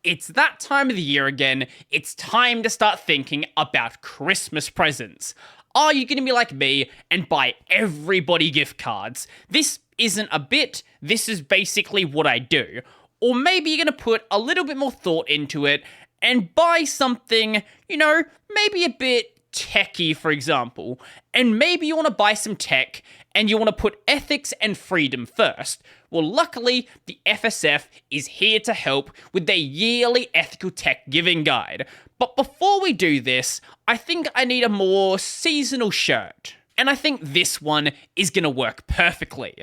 It's that time of the year again. It's time to start thinking about Christmas presents. Are you going to be like me and buy everybody gift cards? This isn't a bit, this is basically what I do. Or maybe you're going to put a little bit more thought into it and buy something, maybe a bit techie, for example. And maybe you want to buy some tech and you want to put ethics and freedom first. Well, luckily, the FSF is here to help with their yearly ethical tech giving guide. But before we do this, I think I need a more seasonal shirt. And I think this one is going to work perfectly.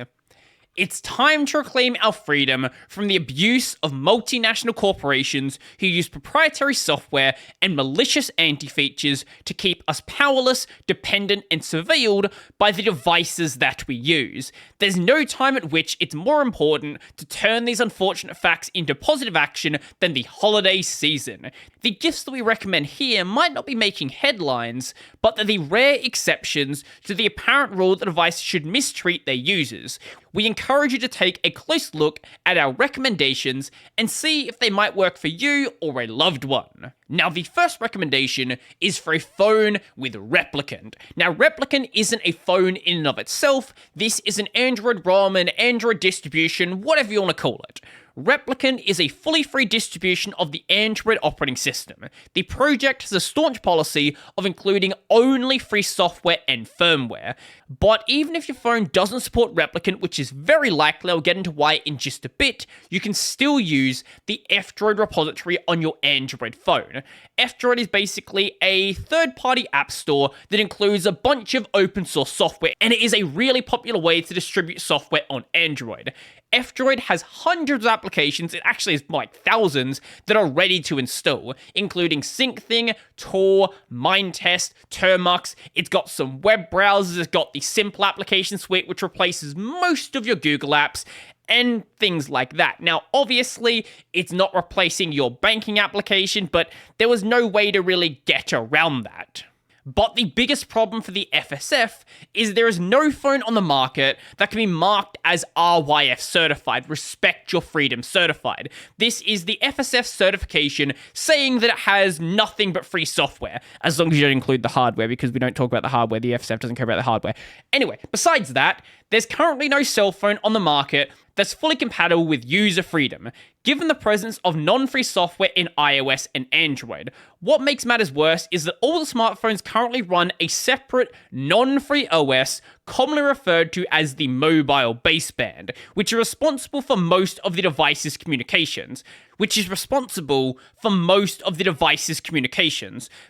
It's time to reclaim our freedom from the abuse of multinational corporations who use proprietary software and malicious anti-features to keep us powerless, dependent, and surveilled by the devices that we use. There's no time at which it's more important to turn these unfortunate facts into positive action than the holiday season. The gifts that we recommend here might not be making headlines, but they're the rare exceptions to the apparent rule that devices should mistreat their users. We encourage you to take a close look at our recommendations and see if they might work for you or a loved one. Now, the first recommendation is for a phone with Replicant. Now, Replicant isn't a phone in and of itself. This is an Android ROM, an Android distribution, whatever you want to call it. Replicant is a fully free distribution of the Android operating system. The project has a staunch policy of including only free software and firmware. But even if your phone doesn't support Replicant, which is very likely, I'll get into why in just a bit, you can still use the F-Droid repository on your Android phone. F-Droid is basically a third-party app store that includes a bunch of open source software, and it is a really popular way to distribute software on Android. F-Droid has hundreds of applications, it actually is like thousands, that are ready to install, including SyncThing, Tor, Mindtest, Termux. It's got some web browsers, it's got the simple application suite, which replaces most of your Google apps, and things like that. Now, obviously, it's not replacing your banking application, but there was no way to really get around that. But the biggest problem for the FSF is there is no phone on the market that can be marked as RYF certified, Respect Your Freedom certified. This is the FSF certification saying that it has nothing but free software, as long as you don't include the hardware, because we don't talk about the hardware, the FSF doesn't care about the hardware. Anyway, besides that, there's currently no cell phone on the market that's fully compatible with user freedom, given the presence of non-free software in iOS and Android. What makes matters worse is that all the smartphones currently run a separate, non-free OS, commonly referred to as the mobile baseband, which is responsible for most of the device's communications.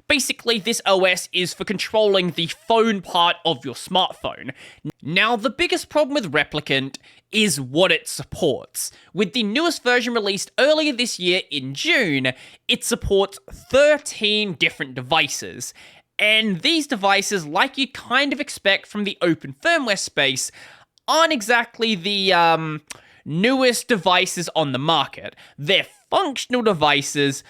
Basically, this OS is for controlling the phone part of your smartphone. Now, the biggest problem with Replicant is what it supports. With the newest version released earlier this year in June, it supports 13 different devices. And these devices, like you'd kind of expect from the open firmware space, aren't exactly the newest devices on the market. They're functional devices,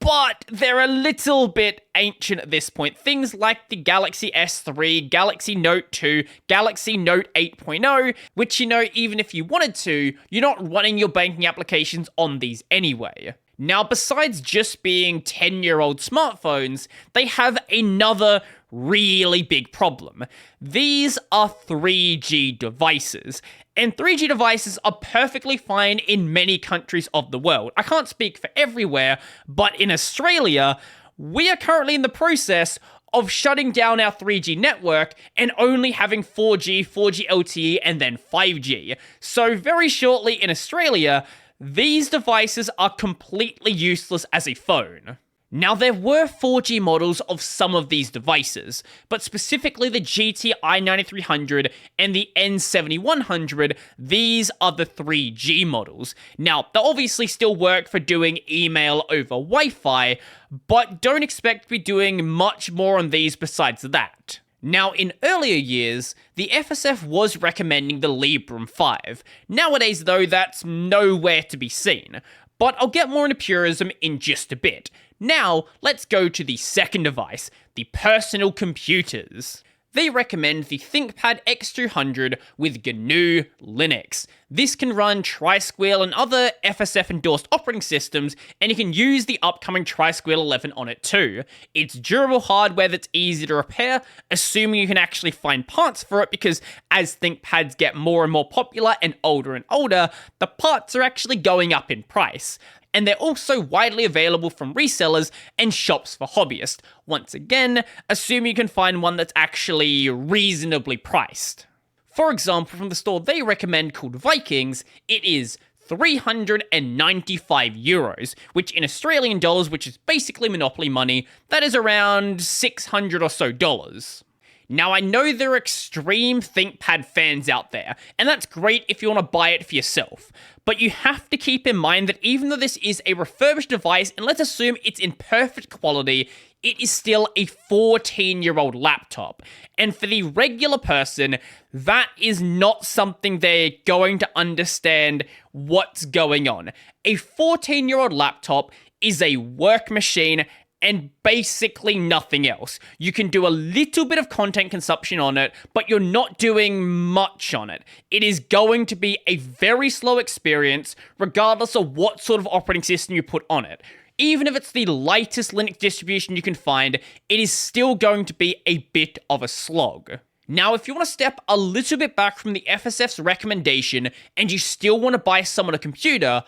but they're a little bit ancient at this point. Things like the Galaxy S3, Galaxy Note 2, Galaxy Note 8.0, which, even if you wanted to, you're not running your banking applications on these anyway. Now, besides just being 10-year-old smartphones, they have another really big problem. These are 3G devices, and 3G devices are perfectly fine in many countries of the world. I can't speak for everywhere, but in Australia, we are currently in the process of shutting down our 3G network and only having 4G, 4G LTE, and then 5G. So very shortly in Australia, these devices are completely useless as a phone. Now, there were 4G models of some of these devices, but specifically the GT i9300 and the N7100, these are the 3G models. Now, they obviously still work for doing email over Wi-Fi, but don't expect to be doing much more on these besides that. Now, in earlier years, the FSF was recommending the Librem 5. Nowadays, though, that's nowhere to be seen. But I'll get more into purism in just a bit. Now, let's go to the second device, the personal computers. they recommend the ThinkPad X200 with GNU Linux. This can run Tri-Squirrel and other FSF-endorsed operating systems, and you can use the upcoming Tri-Squirrel 11 on it too. It's durable hardware that's easy to repair, assuming you can actually find parts for it, because as ThinkPads get more and more popular and older, the parts are actually going up in price. And they're also widely available from resellers and shops for hobbyists. Once again, assume you can find one that's actually reasonably priced. For example, from the store they recommend called Vikings, it is €395, which in Australian dollars, which is basically Monopoly money, that is around $600 or so dollars. Now, I know there are extreme ThinkPad fans out there, and that's great if you want to buy it for yourself. But you have to keep in mind that even though this is a refurbished device, and let's assume it's in perfect quality, it is still a 14-year-old laptop. And for the regular person, that is not something they're going to understand what's going on. A 14-year-old laptop is a work machine and basically nothing else. You can do a little bit of content consumption on it, but you're not doing much on it. It is going to be a very slow experience, regardless of what sort of operating system you put on it. Even if it's the lightest Linux distribution you can find, it is still going to be a bit of a slog. Now, if you want to step a little bit back from the FSF's recommendation, and you still want to buy someone a computer,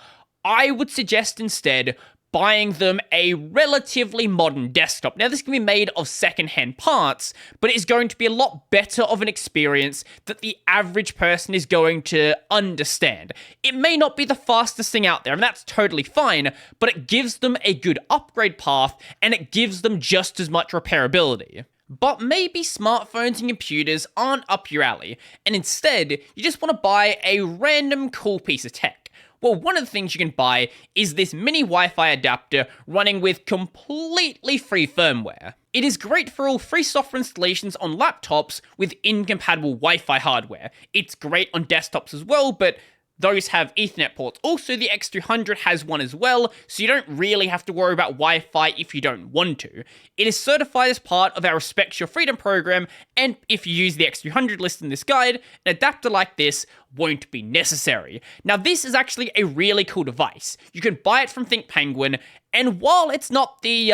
I would suggest instead buying them a relatively modern desktop. Now, this can be made of second-hand parts, but it is going to be a lot better of an experience that the average person is going to understand. It may not be the fastest thing out there, and that's totally fine, but it gives them a good upgrade path, and it gives them just as much repairability. But maybe smartphones and computers aren't up your alley, and instead, you just want to buy a random cool piece of tech. Well, one of the things you can buy is this mini Wi-Fi adapter running with completely free firmware. It is great for all free software installations on laptops with incompatible Wi-Fi hardware. It's great on desktops as well, but those have Ethernet ports. Also, the X200 has one as well, so you don't really have to worry about Wi-Fi if you don't want to. It is certified as part of our Respect Your Freedom program, and if you use the X200 list in this guide, an adapter like this won't be necessary. Now, this is actually a really cool device. You can buy it from ThinkPenguin, and while it's not the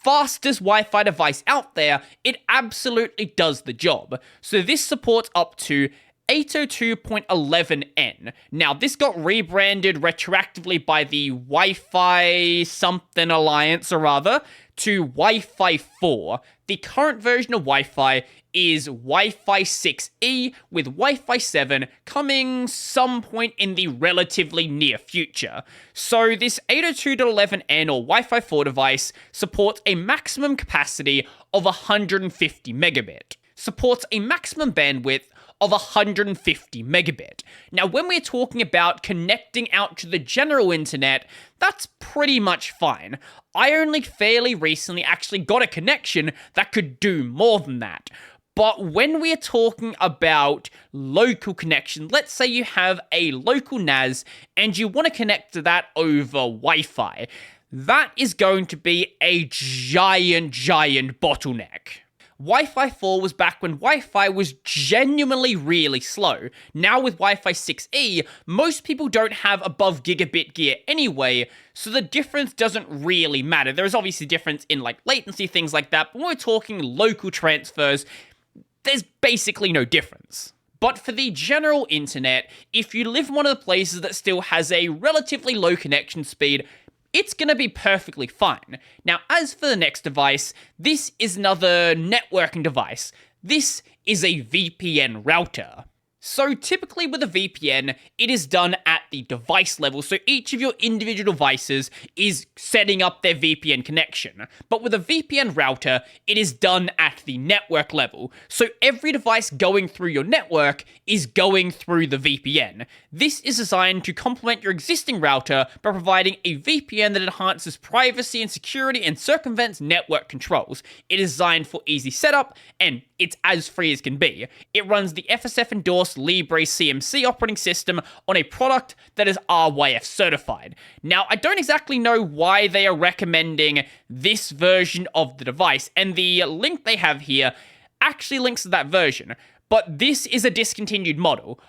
fastest Wi-Fi device out there, it absolutely does the job. So this supports up to 802.11n. Now, this got rebranded retroactively by the Wi-Fi something alliance, or rather, to Wi-Fi 4. The current version of Wi-Fi is Wi-Fi 6E, with Wi-Fi 7 coming some point in the relatively near future. So this 802.11n or Wi-Fi 4 device supports a maximum capacity of 150 megabit. Supports a maximum bandwidth of 150 megabit. Now, when we're talking about connecting out to the general internet, that's pretty much fine. I only fairly recently actually got a connection that could do more than that. But when we're talking about local connection, let's say you have a local NAS and you want to connect to that over Wi-Fi, that is going to be a giant bottleneck. Wi-Fi 4 was back when Wi-Fi was genuinely really slow. Now with Wi-Fi 6E, most people don't have above gigabit gear anyway, so the difference doesn't really matter. There is obviously a difference in like latency, things like that, but when we're talking local transfers, there's basically no difference. But for the general internet, if you live in one of the places that still has a relatively low connection speed, it's going to be perfectly fine. Now, as for the next device, this is another networking device. This is a VPN router. So typically with a VPN, it is done at the device level, so each of your individual devices is setting up their VPN connection. But with a VPN router, it is done at the network level, so every device going through your network is going through the VPN. This is designed to complement your existing router by providing a VPN that enhances privacy and security and circumvents network controls. It is designed for easy setup, and it's as free as can be. It runs the FSF-endorsed Libre CMC operating system on a product that is RYF certified. Now, I don't exactly know why they are recommending this version of the device, and the link they have here actually links to that version, but this is a discontinued model.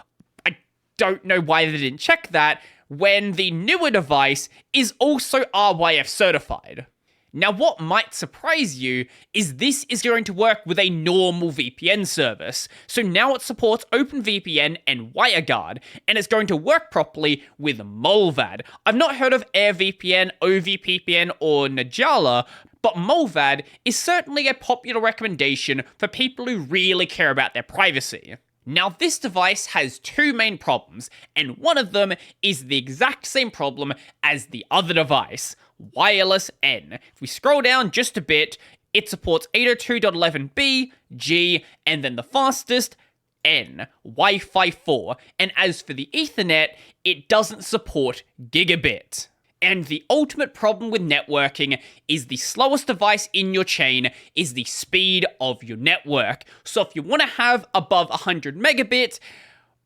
I don't know why they didn't check that when the newer device is also RYF certified. Now, what might surprise you is this is going to work with a normal VPN service. So now it supports OpenVPN and WireGuard, and it's going to work properly with Molvad. I've not heard of AirVPN, OVPN, or Najala, but Molvad is certainly a popular recommendation for people who really care about their privacy. Now, this device has two main problems, and one of them is the exact same problem as the other device, wireless N. If we scroll down just a bit, it supports 802.11b, G, and then the fastest, N, Wi-Fi 4. And as for the Ethernet, it doesn't support gigabit. And the ultimate problem with networking is the slowest device in your chain is the speed of your network. So if you want to have above 100 megabit,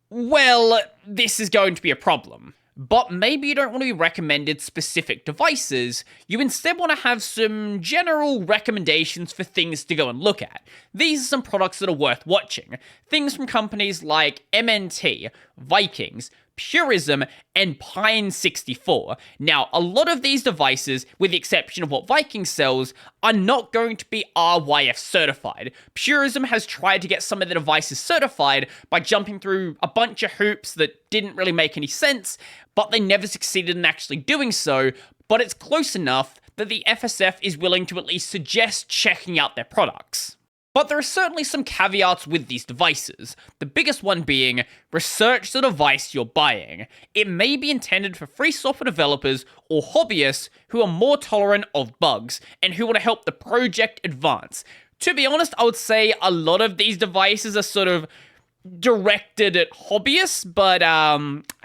well, this is going to be a problem. But maybe you don't want to be recommended specific devices, you instead want to have some general recommendations for things to go and look at. These are some products that are worth watching. Things from companies like MNT, Vikings, Purism, and Pine64. Now, a lot of these devices, with the exception of what Viking sells, are not going to be RYF certified. Purism has tried to get some of the devices certified by jumping through a bunch of hoops that didn't really make any sense, but they never succeeded in actually doing so, but it's close enough that the FSF is willing to at least suggest checking out their products. But there are certainly some caveats with these devices, the biggest one being, research the device you're buying. It may be intended for free software developers or hobbyists who are more tolerant of bugs, and who want to help the project advance. To be honest, I would say a lot of these devices are sort of directed at hobbyists, but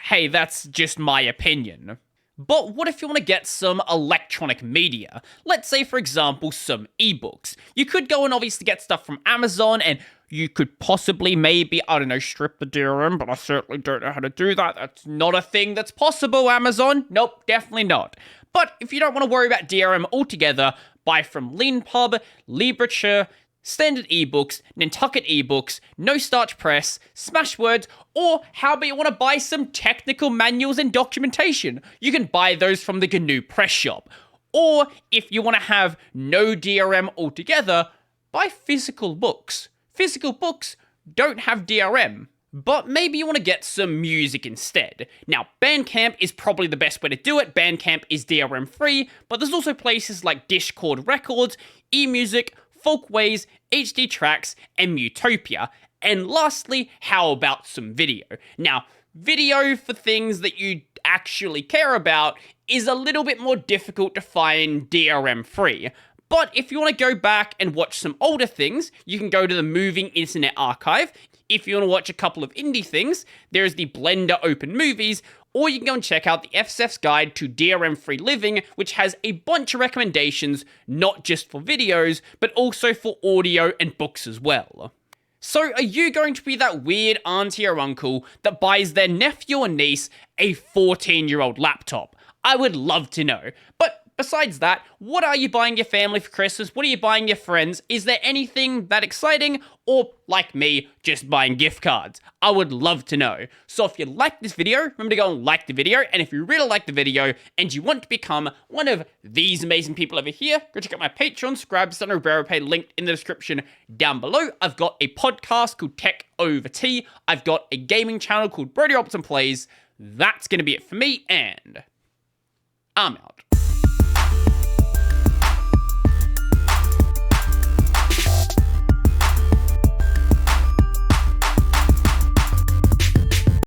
hey, that's just my opinion. But what if you want to get some electronic media? Let's say, for example, some ebooks. You could go and obviously get stuff from Amazon, and you could possibly maybe, I don't know, strip the DRM, but I certainly don't know how to do that. That's not a thing that's possible, Amazon. Nope, definitely not. But if you don't want to worry about DRM altogether, buy from LeanPub, Liberature, Standard Ebooks, Nantucket Ebooks, No Starch Press, Smashwords, or how about you want to buy some technical manuals and documentation? You can buy those from the GNU Press Shop. Or, if you want to have no DRM altogether, buy physical books. Physical books don't have DRM. But maybe you want to get some music instead. Now, Bandcamp is probably the best way to do it. Bandcamp is DRM-free, but there's also places like Discord Records, eMusic, Folkways, HD Tracks, and Mutopia. And lastly, how about some video? Now, video for things that you actually care about is a little bit more difficult to find DRM-free. But if you want to go back and watch some older things, you can go to the Moving Internet Archive. If you want to watch a couple of indie things, there is the Blender Open Movies, or you can go and check out the FSF's Guide to DRM-Free Living, which has a bunch of recommendations, not just for videos, but also for audio and books as well. So are you going to be that weird auntie or uncle that buys their nephew or niece a 14-year-old laptop? I would love to know. But besides that, what are you buying your family for Christmas? What are you buying your friends? Is there anything that exciting? Or, like me, just buying gift cards? I would love to know. So if you like this video, remember to go and like the video. And if you really like the video and you want to become one of these amazing people over here, go check out my Patreon, subscribe to Son of Pay, linked in the description down below. I've got a podcast called Tech Over Tea. I've got a gaming channel called Brodie Robertson Plays. That's going to be it for me, and I'm out.